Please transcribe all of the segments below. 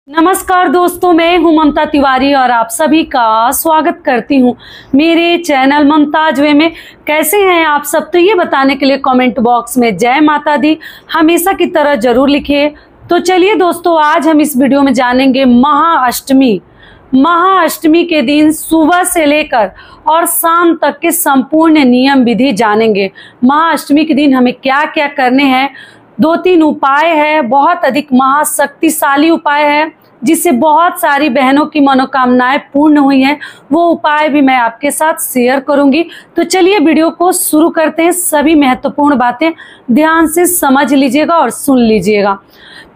नमस्कार दोस्तों, मैं हूं ममता तिवारी और आप सभी का स्वागत करती हूं मेरे चैनल ममताज वे में। कैसे हैं आप सब, तो ये बताने के लिए कमेंट बॉक्स में जय माता दी हमेशा की तरह जरूर लिखिए। तो चलिए दोस्तों, आज हम इस वीडियो में जानेंगे महाअष्टमी के दिन सुबह से लेकर और शाम तक के संपूर्ण नियम विधि जानेंगे। महाअष्टमी के दिन हमें क्या क्या करने हैं, 2-3 उपाय है, बहुत अधिक महाशक्तिशाली उपाय है जिससे बहुत सारी बहनों की मनोकामनाएं पूर्ण हुई हैं। वो उपाय भी मैं आपके साथ शेयर करूंगी। तो चलिए वीडियो को शुरू करते हैं। सभी महत्वपूर्ण बातें ध्यान से समझ लीजिएगा और सुन लीजिएगा।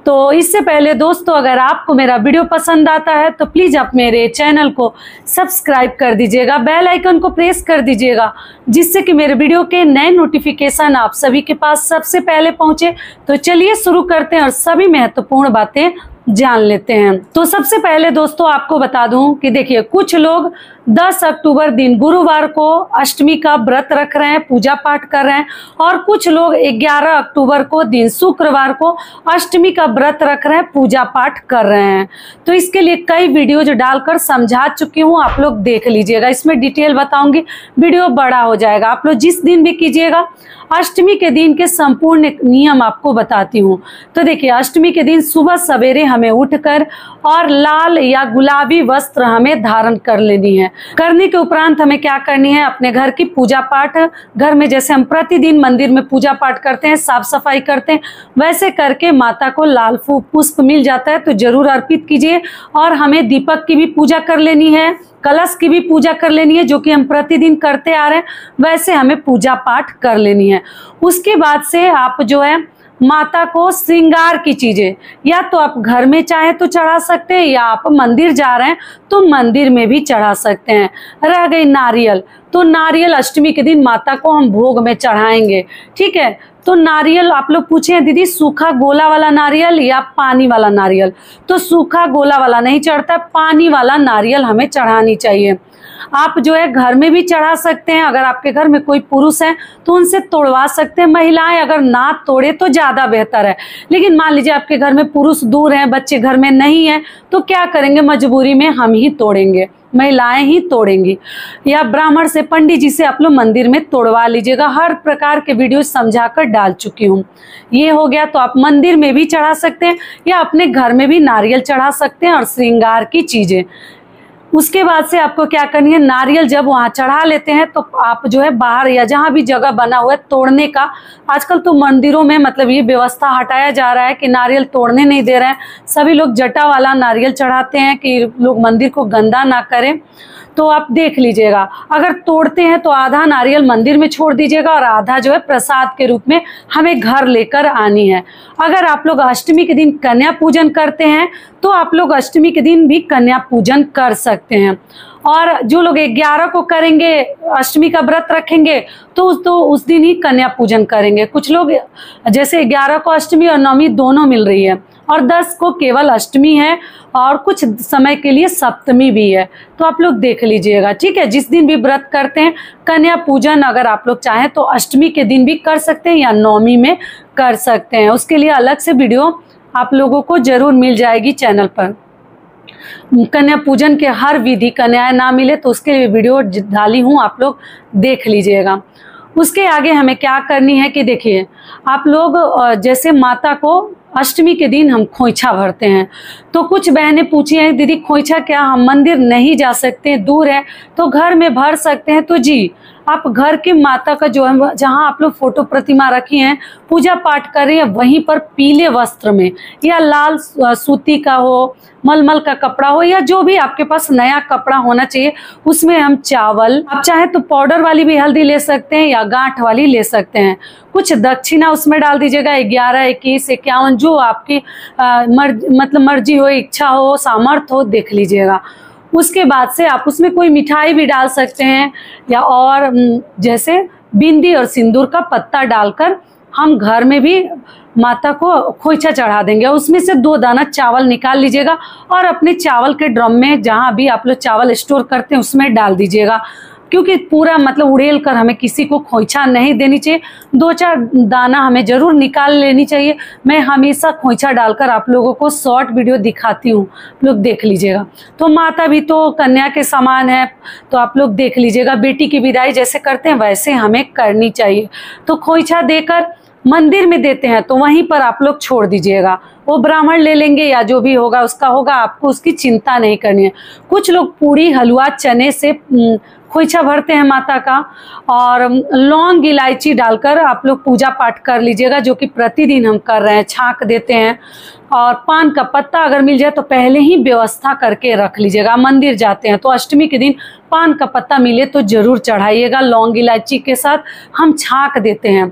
तो इससे पहले दोस्तों, अगर आपको मेरा वीडियो पसंद आता है तो प्लीज़ आप मेरे चैनल को सब्सक्राइब कर दीजिएगा, बेल आइकन को प्रेस कर दीजिएगा, जिससे कि मेरे वीडियो के नए नोटिफिकेशन आप सभी के पास सबसे पहले पहुंचे। तो चलिए शुरू करते हैं और सभी महत्वपूर्ण बातें जान लेते हैं। तो सबसे पहले दोस्तों आपको बता दूं कि देखिए, कुछ लोग 10 अक्टूबर दिन गुरुवार को अष्टमी का व्रत रख रहे हैं, पूजा पाठ कर रहे हैं, और कुछ लोग 11 अक्टूबर को दिन शुक्रवार को अष्टमी का व्रत रख रहे हैं, पूजा पाठ कर रहे हैं। तो इसके लिए कई वीडियोज डालकर समझा चुकी हूँ, आप लोग देख लीजिएगा। इसमें डिटेल बताऊंगी, वीडियो बड़ा हो जाएगा। आप लोग जिस दिन भी कीजिएगा, अष्टमी के दिन के संपूर्ण नियम आपको बताती हूँ। तो देखिए, अष्टमी के दिन सुबह सवेरे हमें उठकर और लाल या गुलाबी वस्त्र हमें धारण कर लेनी है। करने के उपरांत हमें क्या करनी है, अपने घर की पूजा पाठ, घर में जैसे हम प्रतिदिन मंदिर में पूजा पाठ करते हैं, साफ सफाई करते हैं, वैसे करके माता को लाल पुष्प मिल जाता है तो जरूर अर्पित कीजिए। और हमें दीपक की भी पूजा कर लेनी है, कलश की भी पूजा कर लेनी है, जो कि हम प्रतिदिन करते आ रहे हैं, वैसे हमें पूजा पाठ कर लेनी है। उसके बाद से आप जो है माता को श्रृंगार की चीजें या तो आप घर में चाहे तो चढ़ा सकते हैं, या आप मंदिर जा रहे हैं तो मंदिर में भी चढ़ा सकते हैं। रह गई नारियल, तो नारियल अष्टमी के दिन माता को हम भोग में चढ़ाएंगे, ठीक है। तो नारियल आप लोग पूछे हैं दीदी सूखा गोला वाला नारियल या पानी वाला नारियल, तो सूखा गोला वाला नहीं चढ़ता, पानी वाला नारियल हमें चढ़ानी चाहिए। आप जो है घर में भी चढ़ा सकते हैं, अगर आपके घर में कोई पुरुष है तो उनसे तोड़वा सकते हैं। महिलाएं अगर ना तोड़े तो ज़्यादा बेहतर है, लेकिन मान लीजिए आपके घर में पुरुष दूर हैं, बच्चे घर में नहीं है, तो क्या करेंगे, मजबूरी में हम ही तोड़ेंगे, महिलाएं ही तोड़ेंगी, या ब्राह्मण से, पंडित जी से आप लोग मंदिर में तोड़वा लीजिएगा। हर प्रकार के वीडियो समझाकर डाल चुकी हूँ। ये हो गया, तो आप मंदिर में भी चढ़ा सकते हैं या अपने घर में भी नारियल चढ़ा सकते हैं और श्रृंगार की चीज़ें। उसके बाद से आपको क्या करनी है, नारियल जब वहाँ चढ़ा लेते हैं तो आप जो है बाहर या जहाँ भी जगह बना हुआ है तोड़ने का, आजकल तो मंदिरों में मतलब ये व्यवस्था हटाया जा रहा है कि नारियल तोड़ने नहीं दे रहे हैं, सभी लोग जटा वाला नारियल चढ़ाते हैं कि लोग मंदिर को गंदा ना करें। तो आप देख लीजिएगा, अगर तोड़ते हैं तो आधा नारियल मंदिर में छोड़ दीजिएगा और आधा जो है प्रसाद के रूप में हमें घर लेकर आनी है। अगर आप लोग अष्टमी के दिन कन्या पूजन करते हैं तो आप लोग अष्टमी के दिन भी कन्या पूजन कर सकते हैं। और जो लोग 11 को करेंगे, अष्टमी का व्रत रखेंगे, तो उस दिन ही कन्या पूजन करेंगे। कुछ लोग जैसे 11 को अष्टमी और नवमी दोनों मिल रही है, और 10 को केवल अष्टमी है और कुछ समय के लिए सप्तमी भी है। तो आप लोग देख लीजिएगा, ठीक है। जिस दिन भी व्रत करते हैं, कन्या पूजन अगर आप लोग चाहें तो अष्टमी के दिन भी कर सकते हैं या नवमी में कर सकते हैं। उसके लिए अलग से वीडियो आप लोगों को जरूर मिल जाएगी चैनल पर। कन्या पूजन के हर विधि, कन्याएं ना मिले तो उसके लिए वीडियो डाली हूँ, आप लोग देख लीजिएगा। उसके आगे हमें क्या करनी है कि देखिए, आप लोग जैसे माता को अष्टमी के दिन हम खोइछा भरते हैं, तो कुछ बहनें पूछी हैं दीदी खोइछा क्या हम मंदिर नहीं जा सकते, दूर है, तो घर में भर सकते हैं। तो जी, आप घर की माता का जो है, जहाँ आप लोग फोटो प्रतिमा रखी हैं, पूजा पाठ कर रही है, वहीं पर पीले वस्त्र में या लाल सूती का हो, मलमल का कपड़ा हो, या जो भी आपके पास नया कपड़ा होना चाहिए, उसमें हम चावल, आप चाहे तो पाउडर वाली भी हल्दी ले सकते हैं या गांठ वाली ले सकते हैं। कुछ दक्षिणा उसमें डाल दीजिएगा, 11, 21, 51, जो आपकी मर्जी हो, इच्छा हो, सामर्थ्य हो, देख लीजिएगा। उसके बाद से आप उसमें कोई मिठाई भी डाल सकते हैं, या और जैसे बिंदी और सिंदूर का पत्ता डालकर हम घर में भी माता को खोइछा चढ़ा देंगे। उसमें से 2 दाना चावल निकाल लीजिएगा और अपने चावल के ड्रम में, जहाँ भी आप लोग चावल स्टोर करते हैं, उसमें डाल दीजिएगा। क्योंकि पूरा मतलब उड़ेल कर हमें किसी को खोइछा नहीं देनी चाहिए, 2-4 दाना हमें ज़रूर निकाल लेनी चाहिए। मैं हमेशा खोइछा डालकर आप लोगों को शॉर्ट वीडियो दिखाती हूँ, लोग देख लीजिएगा। तो माता भी तो कन्या के समान है, तो आप लोग देख लीजिएगा। बेटी की विदाई जैसे करते हैं वैसे हमें करनी चाहिए। तो खोइछा देकर मंदिर में देते हैं तो वहीं पर आप लोग छोड़ दीजिएगा, वो ब्राह्मण ले लेंगे या जो भी होगा उसका होगा, आपको उसकी चिंता नहीं करनी है। कुछ लोग पूरी हलवा चने से खोइछा भरते हैं माता का, और लौंग इलायची डालकर आप लोग पूजा पाठ कर लीजिएगा, जो कि प्रतिदिन हम कर रहे हैं। छाक देते हैं, और पान का पत्ता अगर मिल जाए तो पहले ही व्यवस्था करके रख लीजिएगा। मंदिर जाते हैं तो अष्टमी के दिन पान का पत्ता मिले तो ज़रूर चढ़ाइएगा, लौंग इलायची के साथ हम छाक देते हैं।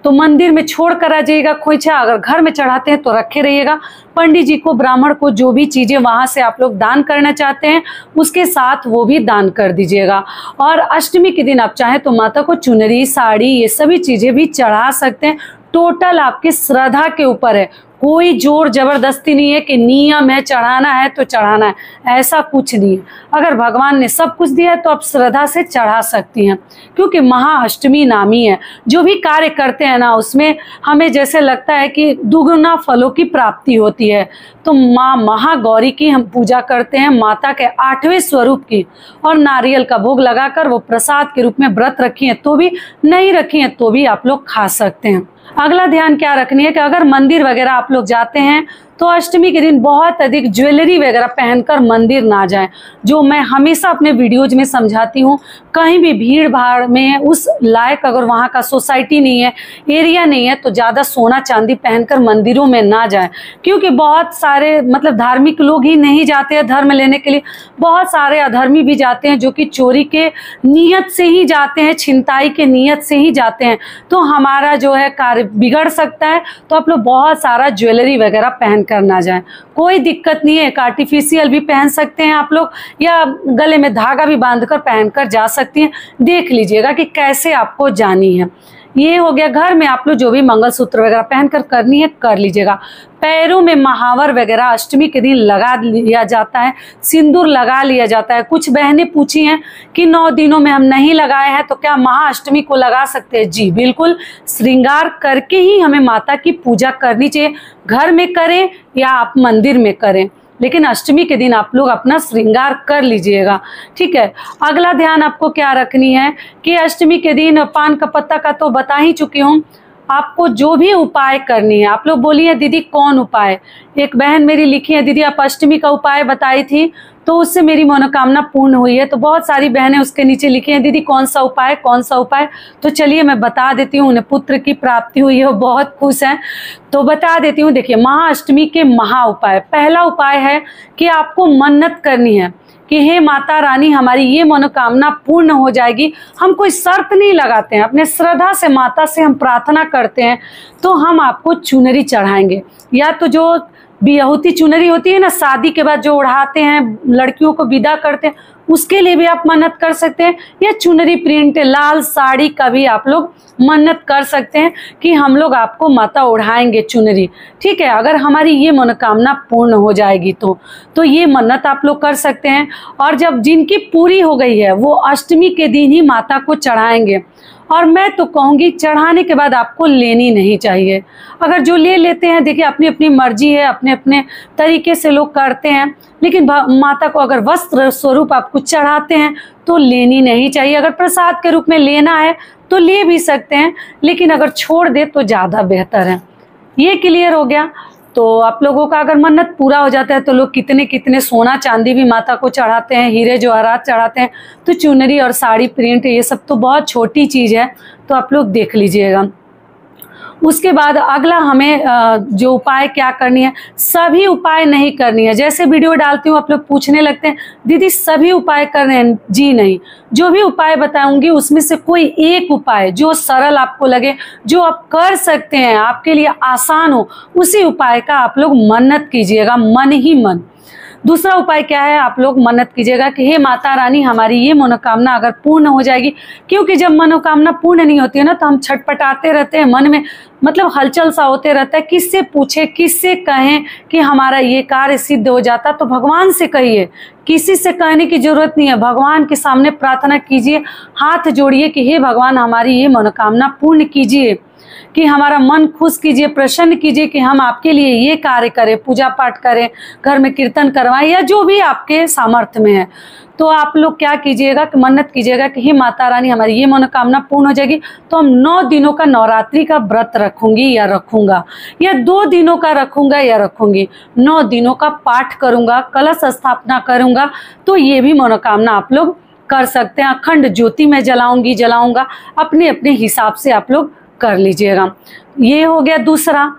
तो मंदिर में छोड़ कर आ जाइएगा खोइछा, अगर घर में चढ़ाते हैं तो रखे रहिएगा। पंडित जी को, ब्राह्मण को जो भी चीज़ें वहाँ से आप लोग दान करना चाहते हैं उसके साथ वो भी दान कर दीजिएगा। और अष्टमी के दिन आप चाहें तो माता को चुनरी, साड़ी, ये सभी चीज़ें भी चढ़ा सकते हैं। टोटल आपकी श्रद्धा के ऊपर है, कोई जोर जबरदस्ती नहीं है कि नियम है चढ़ाना है तो चढ़ाना है, ऐसा कुछ नहीं है। अगर भगवान ने सब कुछ दिया है तो आप श्रद्धा से चढ़ा सकती हैं, क्योंकि महाअष्टमी नामी है। जो भी कार्य करते हैं ना उसमें हमें जैसे लगता है कि दुगुना फलों की प्राप्ति होती है। तो माँ महागौरी की हम पूजा करते हैं, माता के 8वें स्वरूप की, और नारियल का भोग लगाकर वो प्रसाद के रूप में व्रत रखी है तो भी, नहीं रखी है तो भी आप लोग खा सकते हैं। अगला ध्यान क्या रखनी है कि अगर मंदिर वगैरह आप लोग जाते हैं तो अष्टमी के दिन बहुत अधिक ज्वेलरी वगैरह पहनकर मंदिर ना जाएं, जो मैं हमेशा अपने वीडियोज में समझाती हूँ। कहीं भी भीड़ भाड़ में उस लायक अगर वहाँ का सोसाइटी नहीं है, एरिया नहीं है, तो ज़्यादा सोना चांदी पहनकर मंदिरों में ना जाएं, क्योंकि बहुत सारे मतलब धार्मिक लोग ही नहीं जाते हैं धर्म लेने के लिए, बहुत सारे अधर्मी भी जाते हैं जो कि चोरी के नियत से ही जाते हैं, छिनताई के नियत से ही जाते हैं। तो हमारा जो है कार्य बिगड़ सकता है। तो आप लोग बहुत सारा ज्वेलरी वगैरह पहन कर ना जाएं, कोई दिक्कत नहीं है। एक आर्टिफिशियल भी पहन सकते हैं आप लोग, या गले में धागा भी बांधकर पहनकर जा सकती हैं। देख लीजिएगा कि कैसे आपको जानी है। ये हो गया। घर में आप लोग जो भी मंगलसूत्र वगैरह पहनकर करनी है कर लीजिएगा। पैरों में महावर वगैरह अष्टमी के दिन लगा लिया जाता है, सिंदूर लगा लिया जाता है। कुछ बहनें पूछी हैं कि 9 दिनों में हम नहीं लगाए हैं तो क्या महाअष्टमी को लगा सकते हैं? जी बिल्कुल, श्रृंगार करके ही हमें माता की पूजा करनी चाहिए। घर में करें या आप मंदिर में करें, लेकिन अष्टमी के दिन आप लोग अपना श्रृंगार कर लीजिएगा, ठीक है। अगला ध्यान आपको क्या रखनी है कि अष्टमी के दिन पान का पत्ता का तो बता ही चुकी हूँ। आपको जो भी उपाय करनी है, आप लोग बोलिए दीदी कौन उपाय। एक बहन मेरी लिखी है, दीदी आप अष्टमी का उपाय बताई थी तो उससे मेरी मनोकामना पूर्ण हुई है। तो बहुत सारी बहनें उसके नीचे लिखी हैं, दीदी कौन सा उपाय, कौन सा उपाय। तो चलिए मैं बता देती हूँ। उन्हें पुत्र की प्राप्ति हुई है, वो बहुत खुश हैं, तो बता देती हूँ। देखिए, महाअष्टमी के महा उपाय, पहला उपाय है कि आपको मन्नत करनी है कि हे माता रानी हमारी ये मनोकामना पूर्ण हो जाएगी। हम कोई शर्त नहीं लगाते हैं, अपने श्रद्धा से माता से हम प्रार्थना करते हैं। तो हम आपको चुनरी चढ़ाएंगे, या तो जो बियाहुती चुनरी होती है ना, शादी के बाद जो ओढ़ाते हैं लड़कियों को विदा करते हैं, उसके लिए भी आप मन्नत कर सकते हैं। या चुनरी प्रिंट लाल साड़ी का भी आप लोग मन्नत कर सकते हैं कि हम लोग आपको माता ओढ़ाएंगे चुनरी, ठीक है। अगर हमारी ये मनोकामना पूर्ण हो जाएगी तो ये मन्नत आप लोग कर सकते हैं। और जब जिनकी पूरी हो गई है वो अष्टमी के दिन ही माता को चढ़ाएंगे। और मैं तो कहूँगी चढ़ाने के बाद आपको लेनी नहीं चाहिए। अगर जो ले लेते हैं, देखिए अपनी अपनी मर्जी है, अपने अपने तरीके से लोग करते हैं, लेकिन माता को अगर वस्त्र स्वरूप आप कुछ चढ़ाते हैं तो लेनी नहीं चाहिए। अगर प्रसाद के रूप में लेना है तो ले भी सकते हैं, लेकिन अगर छोड़ दे तो ज़्यादा बेहतर है। ये क्लियर हो गया। तो आप लोगों का अगर मन्नत पूरा हो जाता है तो लोग कितने कितने सोना चांदी भी माता को चढ़ाते हैं, हीरे जवाहरात चढ़ाते हैं। तो चुनरी और साड़ी प्रिंट ये सब तो बहुत छोटी चीज़ है, तो आप लोग देख लीजिएगा। उसके बाद अगला हमें जो उपाय क्या करनी है, सभी उपाय नहीं करनी है। जैसे वीडियो डालती हूँ आप लोग पूछने लगते हैं दीदी सभी उपाय करने हैं। जी नहीं, जो भी उपाय बताऊंगी उसमें से कोई एक उपाय जो सरल आपको लगे, जो आप कर सकते हैं, आपके लिए आसान हो, उसी उपाय का आप लोग मन्नत कीजिएगा, मन ही मन। दूसरा उपाय क्या है, आप लोग मन्नत कीजिएगा कि हे माता रानी, हमारी ये मनोकामना अगर पूर्ण हो जाएगी, क्योंकि जब मनोकामना पूर्ण नहीं होती है ना तो हम छटपटाते रहते हैं, मन में मतलब हलचल सा होते रहता है, किससे पूछे, किससे कहें कि हमारा ये कार्य सिद्ध हो जाता। तो भगवान से कहिए, किसी से कहने की जरूरत नहीं है, भगवान के सामने प्रार्थना कीजिए, हाथ जोड़िए कि हे भगवान, हमारी ये मनोकामना पूर्ण कीजिए, कि हमारा मन खुश कीजिए, प्रसन्न कीजिए कि हम आपके लिए ये कार्य करें, पूजा पाठ करें, घर में कीर्तन करवाएं, या जो भी आपके सामर्थ्य में है। तो आप लोग क्या कीजिएगा कि मन्नत कीजिएगा कि हे माता रानी, हमारी ये मनोकामना पूर्ण हो जाएगी तो हम 9 दिनों का नवरात्रि का व्रत रखूंगी या रखूंगा, या 2 दिनों का रखूंगा या रखूंगी, 9 दिनों का पाठ करूंगा, कलश स्थापना करूंगा। तो ये भी मनोकामना आप लोग कर सकते हैं। अखंड ज्योति में जलाऊंगा, अपने अपने हिसाब से आप लोग कर लीजिएगा। ये हो गया दूसरा।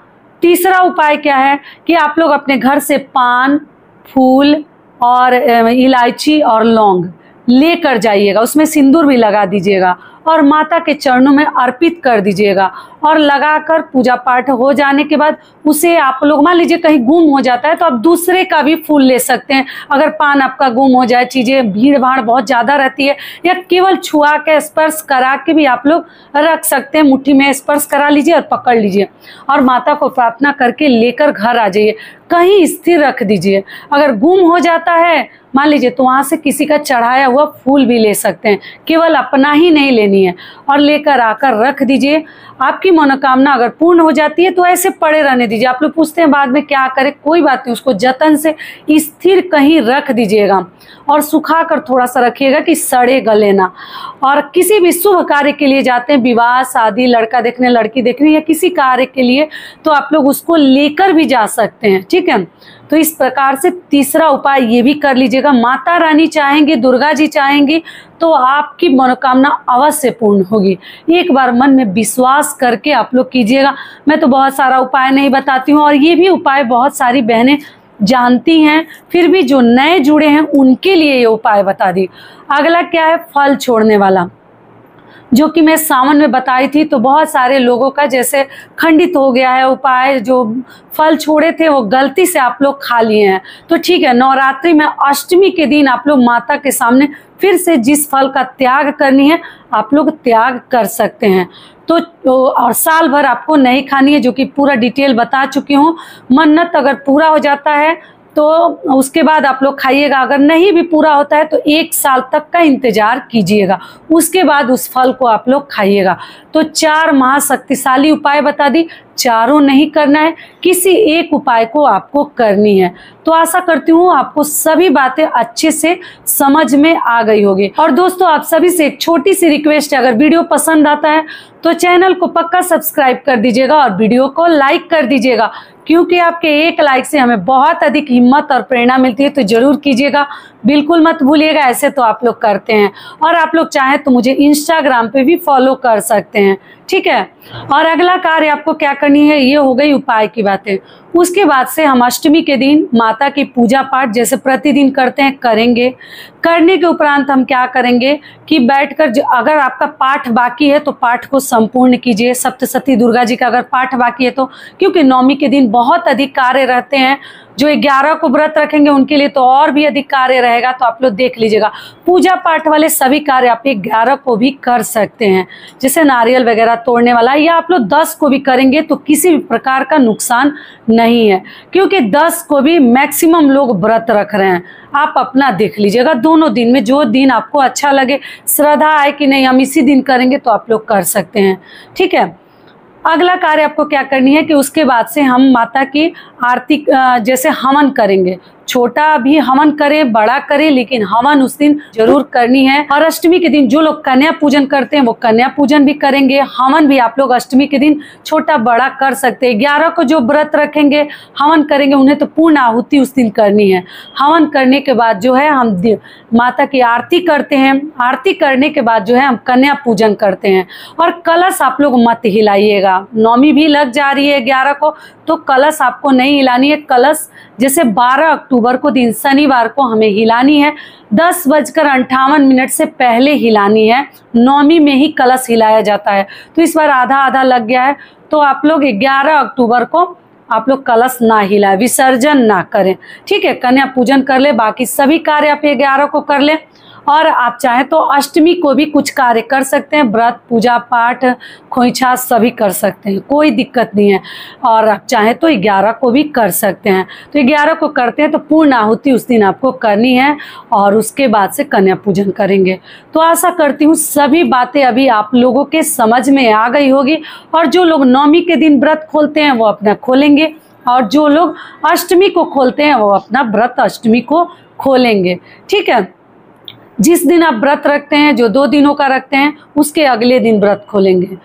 तीसरा उपाय क्या है कि आप लोग अपने घर से पान, फूल और इलायची और लौंग लेकर जाइएगा, उसमें सिंदूर भी लगा दीजिएगा और माता के चरणों में अर्पित कर दीजिएगा। और लगाकर पूजा पाठ हो जाने के बाद उसे आप लोग, मान लीजिए कहीं गुम हो जाता है तो आप दूसरे का भी फूल ले सकते हैं। अगर पान आपका गुम हो जाए, चीज़ें भीड़ भाड़ बहुत ज़्यादा रहती है, या केवल छुआ के स्पर्श करा के भी आप लोग रख सकते हैं, मुट्ठी में स्पर्श करा लीजिए और पकड़ लीजिए और माता को प्रार्थना करके लेकर घर आ जाइए, कहीं स्थिर रख दीजिए। अगर गुम हो जाता है मान लीजिए तो वहाँ से किसी का चढ़ाया हुआ फूल भी ले सकते हैं, केवल अपना ही नहीं लेनी है, और लेकर आकर रख दीजिए। आपकी मनोकामना अगर पूर्ण हो जाती है तो ऐसे पड़े रहने दीजिए। आप लोग पूछते हैं बाद में क्या करें, कोई बात नहीं, उसको जतन से स्थिर कहीं रख दीजिएगा और सुखा कर थोड़ा सा रखिएगा कि सड़े गले ना। और किसी भी शुभ कार्य के लिए जाते हैं, विवाह, शादी, लड़का देखने, लड़की देखने, या किसी कार्य के लिए, तो आप लोग उसको लेकर भी जा सकते हैं। ठीक है, तो इस प्रकार से तीसरा उपाय ये भी कर लीजिएगा। माता रानी चाहेंगी, दुर्गा जी चाहेंगी तो आपकी मनोकामना अवश्य पूर्ण होगी। एक बार मन में विश्वास करके आप लोग कीजिएगा। मैं तो बहुत सारा उपाय नहीं बताती हूँ, और ये भी उपाय बहुत सारी बहनें जानती हैं, फिर भी जो नए जुड़े हैं उनके लिए ये उपाय बता दी। अगला क्या है, फल छोड़ने वाला, जो कि मैं सावन में बताई थी। तो बहुत सारे लोगों का जैसे खंडित हो गया है उपाय, जो फल छोड़े थे वो गलती से आप लोग खा लिए हैं। तो ठीक है, नवरात्रि में अष्टमी के दिन आप लोग माता के सामने फिर से जिस फल का त्याग करनी है आप लोग त्याग कर सकते हैं। तो और साल भर आपको नहीं खानी है, जो कि पूरा डिटेल बता चुकी हूँ। मन्नत अगर पूरा हो जाता है तो उसके बाद आप लोग खाइएगा, अगर नहीं भी पूरा होता है तो 1 साल तक का इंतजार कीजिएगा, उसके बाद उस फल को आप लोग खाइएगा। तो 4 महाशक्तिशाली उपाय बता दी, चारों नहीं करना है, किसी एक उपाय को आपको करनी है। तो आशा करती हूँ आपको सभी बातें अच्छे से समझ में आ गई होगी। और दोस्तों, आप सभी से एक छोटी सी रिक्वेस्ट है, अगर वीडियो पसंद आता है तो चैनल को पक्का सब्सक्राइब कर दीजिएगा और वीडियो को लाइक कर दीजिएगा, क्योंकि आपके एक लाइक से हमें बहुत अधिक हिम्मत और प्रेरणा मिलती है। तो जरूर कीजिएगा, बिल्कुल मत भूलिएगा, ऐसे तो आप लोग करते हैं। और आप लोग चाहें तो मुझे इंस्टाग्राम पे भी फॉलो कर सकते हैं। ठीक है, और अगला कार्य आपको क्या करनी है, ये हो गई उपाय की बातें। उसके बाद से हम अष्टमी के दिन माता की पूजा पाठ जैसे प्रतिदिन करते हैं करेंगे। करने के उपरांत हम क्या करेंगे कि बैठकर, अगर आपका पाठ बाकी है तो पाठ को संपूर्ण कीजिए। सप्तशती दुर्गा जी का अगर पाठ बाकी है तो, क्योंकि नवमी के दिन बहुत अधिक कार्य रहते हैं। जो 11 को व्रत रखेंगे उनके लिए तो और भी अधिक कार्य रहेगा, तो आप लोग देख लीजिएगा। पूजा पाठ वाले सभी कार्य आप 11 को भी कर सकते हैं, जैसे नारियल वगैरह तोड़ने वाला, या आप लोग 10 को भी करेंगे तो किसी भी प्रकार का नुकसान नहीं है, क्योंकि 10 को भी मैक्सिमम लोग व्रत रख रहे हैं। आप अपना देख लीजिएगा, दोनों दिन में जो दिन आपको अच्छा लगे, श्रद्धा आए कि नहीं हम इसी दिन करेंगे, तो आप लोग कर सकते हैं। ठीक है, अगला कार्य आपको क्या करनी है कि उसके बाद से हम माता की आरती जैसे हवन करेंगे। छोटा भी हवन करें, बड़ा करें, लेकिन हवन उस दिन जरूर करनी है। और अष्टमी के दिन जो लोग कन्या पूजन करते हैं वो कन्या पूजन भी करेंगे। हवन भी आप लोग अष्टमी के दिन छोटा बड़ा कर सकते हैं। 11 को जो व्रत रखेंगे हवन करेंगे, उन्हें तो पूर्ण आहुति उस दिन करनी है। हवन करने के बाद जो है हम माता की आरती करते हैं। आरती करने के बाद जो है हम कन्या पूजन करते हैं। और कलश आप लोग मत हिलाइएगा, नवमी भी लग जा रही है 11 को, तो कलश आपको नहीं हिलानी है। कलश जैसे 12 अक्टूबर को दिन शनिवार को हमें हिलानी है, 10:58 से पहले हिलानी है। नवमी में ही कलश हिलाया जाता है, तो इस बार आधा आधा लग गया है। तो आप लोग 11 अक्टूबर को आप लोग कलश ना हिलाएं, विसर्जन ना करें। ठीक है, कन्या पूजन कर ले, बाकी सभी कार्य आप 11 को कर ले। और आप चाहें तो अष्टमी को भी कुछ कार्य कर सकते हैं, व्रत पूजा पाठ खोइछा सभी कर सकते हैं, कोई दिक्कत नहीं है। और आप चाहें तो 11 को भी कर सकते हैं। तो 11 को करते हैं तो पूर्ण आहुति उस दिन आपको करनी है और उसके बाद से कन्या पूजन करेंगे। तो आशा करती हूँ सभी बातें अभी आप लोगों के समझ में आ गई होगी। और जो लोग नवमी के दिन व्रत खोलते हैं वो अपना खोलेंगे, और जो लोग अष्टमी को खोलते हैं वो अपना व्रत अष्टमी को खोलेंगे। ठीक है, जिस दिन आप व्रत रखते हैं, जो 2 दिनों का रखते हैं, उसके अगले दिन व्रत खोलेंगे।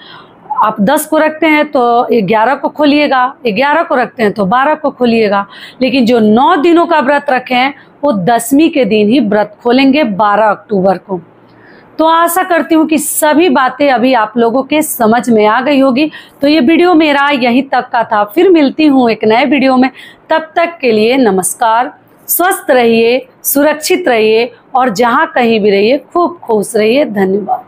आप 10 को रखते हैं तो 11 को खोलिएगा, 11 को रखते हैं तो 12 को खोलिएगा। लेकिन जो 9 दिनों का व्रत रखे हैं वो 10वीं के दिन ही व्रत खोलेंगे, 12 अक्टूबर को। तो आशा करती हूँ कि सभी बातें अभी आप लोगों के समझ में आ गई होगी। तो ये वीडियो मेरा यहीं तक का था, फिर मिलती हूँ एक नए वीडियो में। तब तक के लिए नमस्कार। स्वस्थ रहिए, सुरक्षित रहिए और जहाँ कहीं भी रहिए खूब खुश रहिए। धन्यवाद।